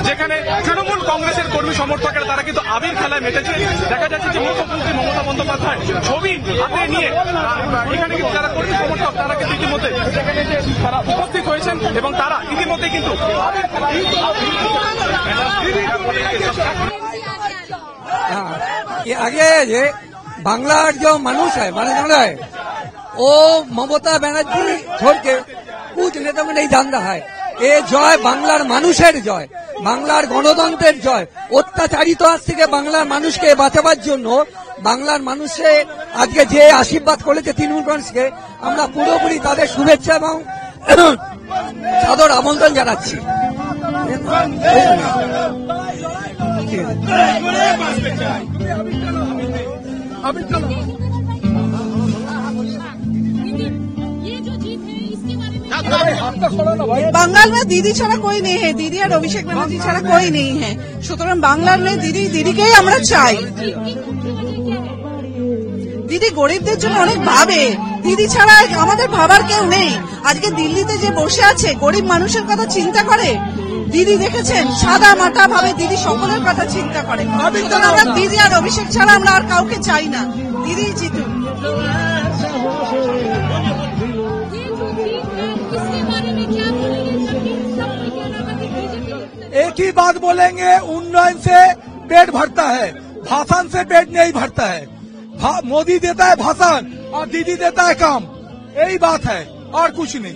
যেখানে তৃণমূল কংগ্রেসের কর্মী সমর্থকেরা তারা কিন্তু আবির খেলায় মেতেছে। দেখা যাচ্ছে যে মুখ্যমন্ত্রী মমতা বন্দ্যোপাধ্যায় ছবি হাতে নিয়ে এখানে কিন্তু যারা কর্মী সমর্থক তারা কিন্তু ইতিমধ্যে সেখানে তারা উপস্থিত হয়েছেন এবং তারা ইতিমধ্যে কিন্তু आगे ये बांग्लार जो मानुष है माने जान रहा है वो ममता बनर्जी छोड़ के कुछ नेता में नहीं जान रहा है। ये जय बांग्लार मानुषेर जय, बांग्लार गणतंत्रेर जय। अत्याचारित आज থেকে বাংলার মানুষকে বাঁচাবার জন্য বাংলার মানুষে আজকে যে আশীর্বাদ করেছে তৃণমূল কংগ্রেসকে আমরা পুরোপুরি তাদের শুভেচ্ছা এবং সাদর আমন্ত্রণ জানাচ্ছি। बंगाल में दीदी छाड़ा कोई नहीं है, दीदी और अभिषेक बनर्जी छाड़ा कोई नहीं है। সুতরাং বাংলার में দিদিকেই আমরা চাই। দিদি গরিবদের জন্য অনেক ভাবে, দিদি ছাড়া আমাদের ভাবার কেউ নেই। আজকে দিল্লিতে যে বসে আছে গরিব মানুষের কথা চিন্তা করে। দিদি দেখেছেন সাদা মাটা ভাবে দিদি সকলের কথা চিন্তা করে। সুতরাং আমরা দিদি আর অভিষেক ছাড়া আমরা আর কাউকে চাই না, দিদি জিতুক। एक ही बात बोलेंगे, उन्नयन से पेट भरता है, भाषण से पेट नहीं भरता है। मोदी देता है भाषण और दीदी देता है काम, यही बात है और कुछ नहीं।